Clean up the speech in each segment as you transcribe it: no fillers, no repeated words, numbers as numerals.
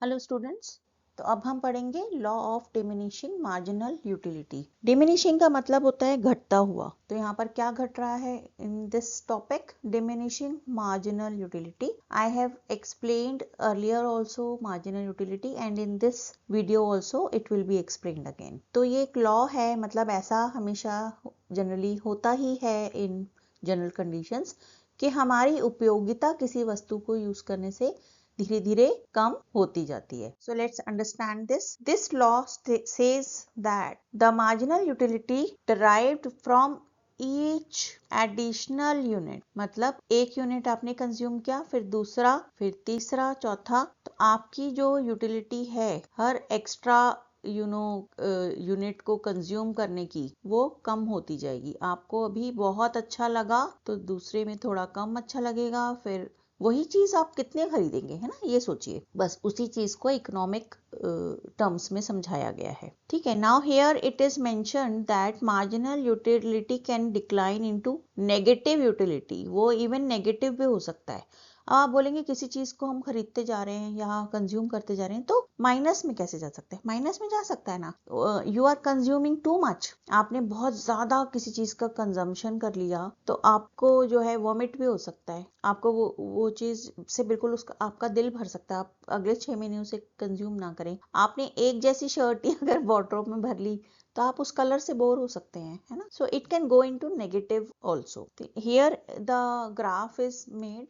Hello students, तो अब हम पढ़ेंगे law of diminishing marginal utility. Diminishing का मतलब होता है घटता हुआ। तो यहाँ पर क्या घट रहा है in this topic, diminishing marginal utility. I have explained earlier also marginal utility and in this video also it will be explained again. तो ये एक लॉ है, मतलब ऐसा हमेशा जनरली होता ही है इन जनरल कंडीशंस कि हमारी उपयोगिता किसी वस्तु को यूज करने से धीरे धीरे कम होती जाती है। So let's understand this law says that the marginal utility derived from each additional unit, मतलब एक यूनिट आपने कंज्यूम किया, फिर दूसरा, फिर तीसरा, चौथा, तो आपकी जो यूटिलिटी है हर एक्स्ट्रा यूनिट को कंज्यूम करने की, वो कम होती जाएगी। आपको अभी बहुत अच्छा लगा तो दूसरे में थोड़ा कम अच्छा लगेगा, फिर वही चीज आप कितने खरीदेंगे, है ना, ये सोचिए। बस उसी चीज को इकोनॉमिक टर्म्स में समझाया गया है। ठीक है, now here it is mentioned that marginal utility can decline into negative utility. वो इवन नेगेटिव भी हो सकता है। अब आप बोलेंगे किसी चीज को हम खरीदते जा रहे हैं या कंज्यूम करते जा रहे हैं तो माइनस में कैसे जा सकते हैं? माइनस में जा सकता है ना। You are consuming too much, आपने बहुत ज्यादा किसी चीज का कंजम्पशन कर लिया तो आपको जो है वॉमिट भी हो सकता है। आपको वो चीज से बिल्कुल उसका आपका दिल भर सकता है, आप अगले 6 महीने उसे कंज्यूम ना करें। आपने एक जैसी शर्ट ही अगर वार्डरोब में भर ली तो आप उस कलर से बोर हो सकते हैं, है ना। So it can go into negative also. Here the graph is made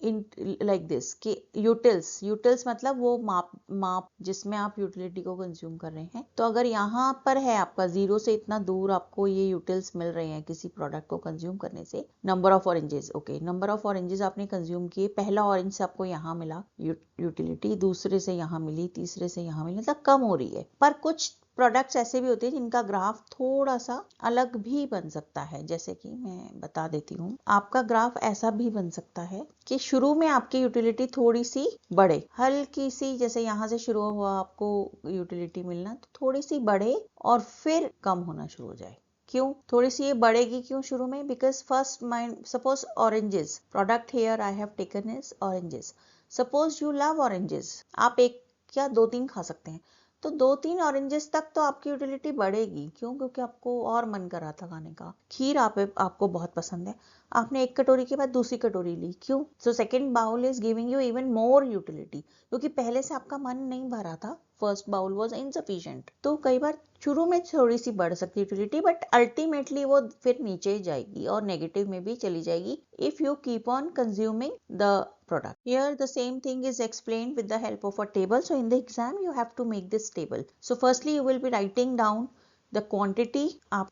in like this कि यूटिल्स मतलब वो माप जिसमें आप यूटिलिटी को कंज्यूम कर रहे हैं। तो अगर यहाँ पर है आपका जीरो से इतना दूर आपको ये यूटिल्स मिल रहे हैं किसी प्रोडक्ट को कंज्यूम करने से, number of oranges, okay, number of oranges आपने कंज्यूम किए, पहला ऑरेंज से आपको यहाँ मिला यूटिलिटी, दूसरे से यहाँ मिली, तीसरे से यहाँ मिली, मतलब कम हो रही है। पर कुछ प्रोडक्ट्स ऐसे भी होते हैं जिनका ग्राफ थोड़ा सा अलग भी बन सकता है। जैसे कि मैं बता देती हूँ, आपका ग्राफ ऐसा भी बन सकता है कि शुरू में आपकी यूटिलिटी थोड़ी सी बढ़े, हल्की सी, जैसे यहाँ से शुरू हुआ आपको यूटिलिटी मिलना, तो थोड़ी सी बढ़े और फिर कम होना शुरू हो जाए। क्यों थोड़ी सी ये बढ़ेगी? क्यों शुरू में? Because first mind, suppose oranges, product here I have taken is oranges. Suppose you love oranges, आप एक या दो तीन खा सकते हैं, तो 2-3 ऑरेंजेस तक तो आपकी यूटिलिटी बढ़ेगी। क्यों? क्योंकि आपको और मन कर रहा था खाने का। खीर आपको बहुत पसंद है, आपने एक कटोरी के बाद दूसरी कटोरी ली। क्यों? So second bowl is giving you even more utility, क्योंकि पहले से आपका मन नहीं भरा था, फर्स्ट बाउल वॉज इनसफिशिएंट। तो कई बार शुरू में थोड़ी सी बढ़ सकती है यूटिलिटी, बट अल्टीमेटली वो फिर नीचे जाएगी और नेगेटिव में भी चली जाएगी if you keep on consuming the product. Here the same thing is explained with the help of a table. So in the exam you have to make this table. So firstly you will be writing down the quantity, आप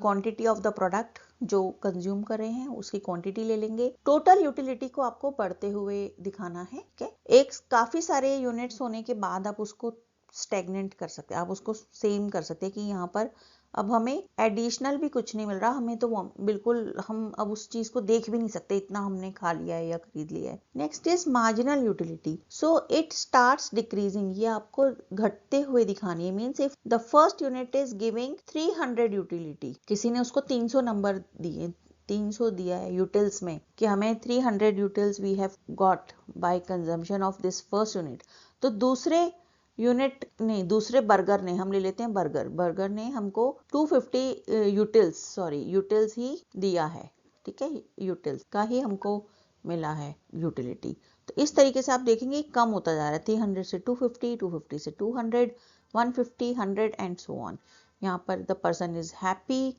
quantity of the product जो consume कर रहे हैं उसकी quantity ले लेंगे। Total utility को आपको बढ़ते हुए दिखाना है। okay? एक काफी सारे यूनिट्स होने के बाद आप उसको स्टेगनेंट कर सकते हैं, आप उसको सेम कर सकते हैं कि यहाँ पर अब हमें एडिशनल भी कुछ नहीं मिल रहा, हमें तो बिल्कुल हम अब उस चीज को देख भी नहीं सकते, इतना हमने खा लिया है या खरीद लिया है। Next is marginal utility. So it starts decreasing, ये आपको घटते हुए दिखानी है। Means if the first unit is giving 300 utility, किसी ने उसको 300 नंबर दिए, 300 दिया है यूटिल्स में कि हमें 300 utils we have got by consumption of this first unit, तो दूसरे यूनिट ने, दूसरे बर्गर ने, हम ले लेते हैं बर्गर ने हमको 250 यूटिल्स ही दिया है। ठीक है, यूटिल्स का ही हमको मिला है यूटिलिटी। तो इस तरीके से आप देखेंगे कम होता जा रहा है, 300 से 250, 250 से 200, 150, 100 एंड सो ऑन। यहाँ पर द पर्सन इज हैप्पी,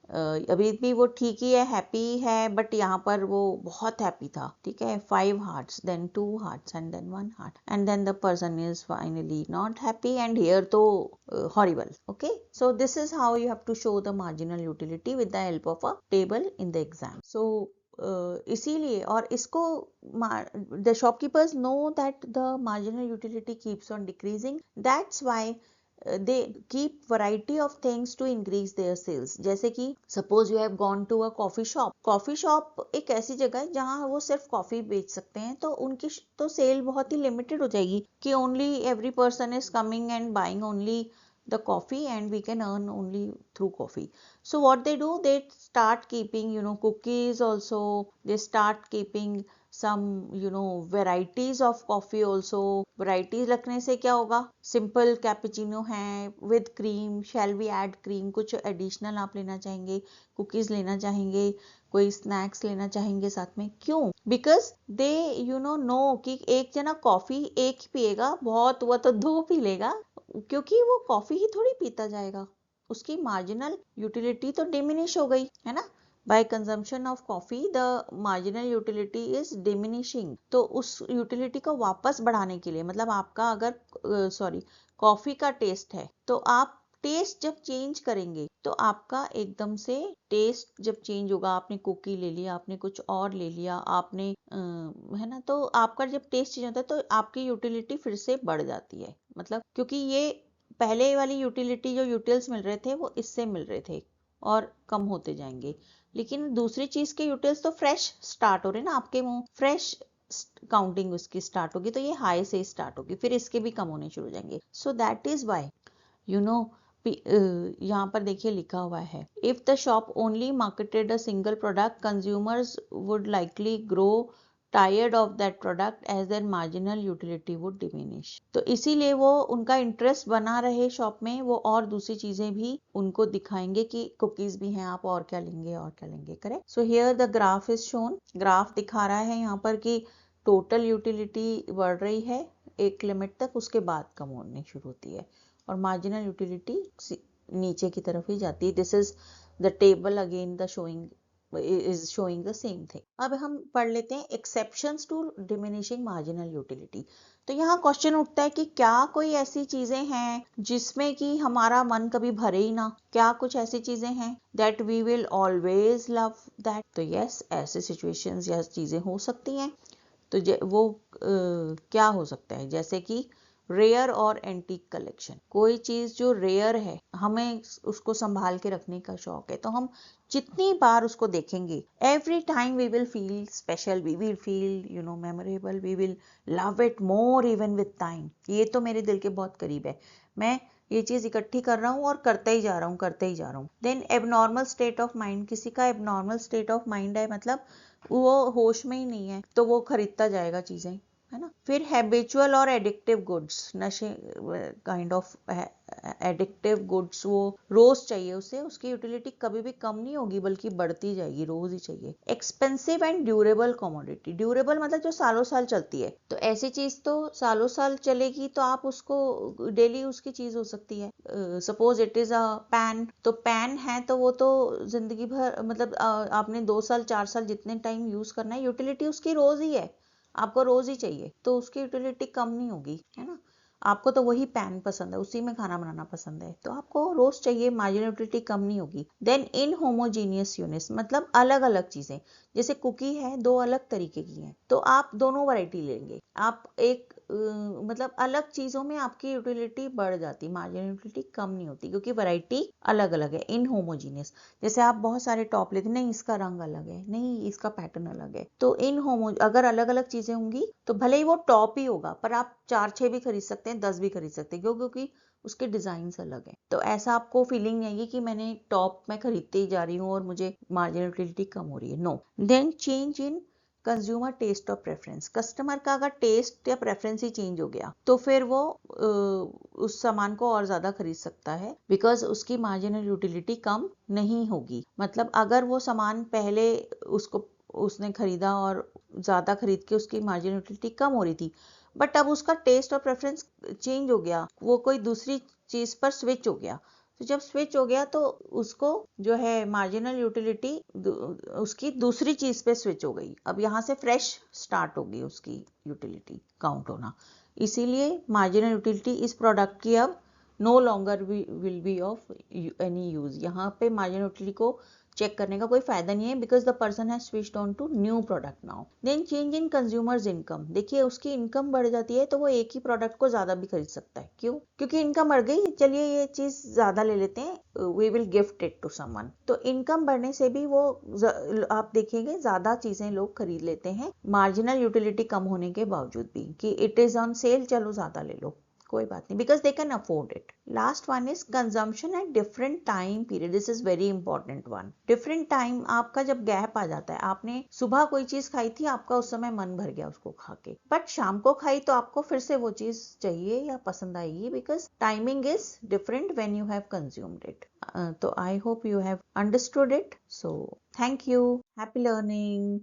अभी भी वो ठीक ही है, हैप्पी है, बट यहाँ पर वो बहुत हैप्पी था। ठीक है, 5 hearts, then 2 hearts and then 1 heart, and then the person is finally not happy and here तो horrible. Okay, so this is how you have to show the marginal utility with the help of a table in the exam. So इसीलिए, और इसको the shopkeepers know that the marginal utility keeps on decreasing. That's why they keep variety of things to increase their sales. जैसे कि suppose you have gone to a coffee shop एक ऐसी जगह है जहाँ वो सिर्फ कॉफी बेच सकते हैं, तो उनकी तो सेल बहुत ही लिमिटेड हो जाएगी कि only every person is coming and buying only the coffee and we can earn only through coffee. So what they do, they start keeping cookies also, they start keeping some varieties of coffee also. varieties रखने से क्या होगा, simple cappuccino है with cream, shall we add cream, कुछ additional आप लेना चाहेंगे, cookies लेना चाहेंगे, कोई स्नैक्स लेना चाहेंगे साथ में, क्यों? बिकॉज दे नो कि एक जना कॉफी एक ही पिएगा, बहुत हुआ तो 2 पी लेगा, क्योंकि वो कॉफी ही थोड़ी पीता जाएगा, उसकी मार्जिनल यूटिलिटी तो डिमिनिश हो गई है ना। By consumption of coffee, the marginal utility is diminishing. तो उस यूटिलिटी को वापस बढ़ाने के लिए, मतलब आपका अगर कॉफी का टेस्ट है, तो आप टेस्ट जब चेंज करेंगे तो आपका एकदम से टेस्ट जब चेंज होगा, आपने कुकी ले लिया, आपने कुछ और ले लिया, आपने है ना, तो आपका जब टेस्ट चेंज होता है तो आपकी यूटिलिटी फिर से बढ़ जाती है, मतलब क्योंकि ये पहले वाली यूटिलिटी जो यूटिल्स मिल रहे थे वो इससे मिल रहे थे और कम होते जाएंगे, लेकिन दूसरी चीज के यूटिल्स तो फ्रेश स्टार्ट हो रहे ना आपके मुंह, फ्रेश काउंटिंग उसकी स्टार्ट होगी, तो ये हाई से स्टार्ट होगी, फिर इसके भी कम होने शुरू हो जाएंगे। सो दैट इज वाई यहाँ पर देखिए लिखा हुआ है, if the shop only marketed a single product, consumers would likely grow tired of that product as their marginal utility would diminish. तो इसीलिए वो उनका इंटरेस्ट बना रहे शॉप में, वो और दूसरी चीजें भी उनको दिखाएंगे कि कुकीज भी हैं, आप और क्या लेंगे और क्या लेंगे, correct. So here the graph is shown, graph दिखा रहा है यहाँ पर कि टोटल यूटिलिटी बढ़ रही है एक लिमिट तक, उसके बाद कम होने शुरू होती है और मार्जिनल यूटिलिटी नीचे की तरफ ही जाती है। This is the table again the showing is showing the same thing. अब हम पढ़ लेते हैं exceptions to diminishing marginal utility. तो यहाँ क्वेश्चन उठता है कि क्या कोई ऐसी चीजें हैं जिसमें कि हमारा मन कभी भरे ही ना, क्या कुछ ऐसी चीजें हैं that we will always love that? तो yes, ऐसे situations या चीजें हो सकती हैं। तो वो क्या हो सकता है, जैसे कि रेयर और एंटीक कलेक्शन, कोई चीज जो रेयर है, हमें उसको संभाल के रखने का शौक है, तो हम जितनी बार उसको देखेंगे, every time we will feel special, we will feel memorable, we will love it more even with time. ये तो मेरे दिल के बहुत करीब है, मैं ये चीज इकट्ठी कर रहा हूँ और करते ही जा रहा हूँ, करते ही जा रहा हूँ। Then abnormal state of mind, किसी का एबनॉर्मल स्टेट ऑफ माइंड है, मतलब वो होश में ही नहीं है, तो वो खरीदता जाएगा चीजें, है ना। फिर हैबिचुअल और एडिक्टिव गुड्स, नशे काइंड ऑफ एडिक्टिव गुड्स, वो रोज चाहिए उसे, उसकी यूटिलिटी कभी भी कम नहीं होगी बल्कि बढ़ती जाएगी, रोज ही चाहिए। Expensive and durable commodity, durable मतलब जो सालों साल चलती है, तो ऐसी चीज तो सालों साल चलेगी, तो आप उसको डेली उसकी चीज हो सकती है। Suppose it is a pan, तो पैन है तो वो तो जिंदगी भर, मतलब आपने 2 साल 4 साल जितने टाइम यूज करना है, यूटिलिटी उसकी रोज ही है, आपको रोज ही चाहिए, तो उसकी यूटिलिटी कम नहीं होगी, है ना। आपको तो वही पैन पसंद है, उसी में खाना बनाना पसंद है, तो आपको रोज चाहिए, मार्जिनल यूटिलिटी कम नहीं होगी। देन इन होमोजीनियस यूनिट्स, मतलब अलग अलग चीजें, जैसे कुकी है 2 अलग तरीके की हैं, तो आप दोनों वैरायटी लेंगे, आप एक मतलब अलग चीजों में आपकी यूटिलिटी बढ़ जाती, मार्जिनल यूटिलिटी कम नहीं होती, क्योंकि वैरायटी अलग अलग है। इन होमोजीनियस, जैसे आप बहुत सारे टॉप लेते, नहीं इसका रंग अलग है, नहीं इसका पैटर्न अलग है, तो अगर अलग अलग चीजें होंगी तो भले ही वो टॉप ही होगा, पर आप 4-6 भी खरीद सकते हैं, 10 भी खरीद सकते हैं, क्योंकि उसके डिजाइन अलग है। तो ऐसा आपको फीलिंग नहीं आएगी कि मैंने टॉप में खरीदते ही जा रही हूँ और मुझे मार्जिनल यूटिलिटी कम हो रही है, no. Then change in consumer taste और प्रेफरेंस, कस्टमर का अगर टेस्ट या प्रेफरेंस ही चेंज हो गया तो फिर वो उस सामान को और ज्यादा खरीद सकता है, बिकॉज उसकी मार्जिनल यूटिलिटी कम नहीं होगी। मतलब अगर वो सामान पहले उसने खरीदा और ज्यादा खरीद के उसकी मार्जिनल यूटिलिटी कम हो रही थी, बट अब उसका टेस्ट और प्रेफरेंस चेंज हो गया, वो कोई दूसरी चीज पर स्विच हो गया, तो जब स्विच हो गया तो उसको जो है मार्जिनल यूटिलिटी उसकी दूसरी चीज पे स्विच हो गई, अब यहाँ से फ्रेश स्टार्ट होगी उसकी यूटिलिटी काउंट होना। इसीलिए मार्जिनल यूटिलिटी इस प्रोडक्ट की अब no longer will be of any use, यहाँ पे मार्जिनल यूटिलिटी को चेक करने का कोई फायदा नहीं है, because the person has switched on to new product now. Then change in consumers income, देखिए उसकी इनकम बढ़ जाती है तो वो एक ही प्रोडक्ट को ज्यादा भी खरीद सकता है, क्यों? क्योंकि इनकम बढ़ गई, चलिए ये चीज ज्यादा ले लेते हैं, we will gift it to someone. तो इनकम बढ़ने से भी वो आप देखेंगे ज्यादा चीजें लोग खरीद लेते हैं, मार्जिनल यूटिलिटी कम होने के बावजूद भी, कि इट इज ऑन सेल, चलो ज्यादा ले लो, कोई बात नहीं, because they can afford it. Last one is consumption at different time period. This is very important one. Different time, आपका जब गैप आ जाता है, आपने सुबह कोई चीज खाई थी, आपका उस समय मन भर गया उसको खा के, बट शाम को खाई तो आपको फिर से वो चीज चाहिए या पसंद आएगी, because timing is different when you have consumed it. तो I hope you have understood it. So thank you. Happy learning.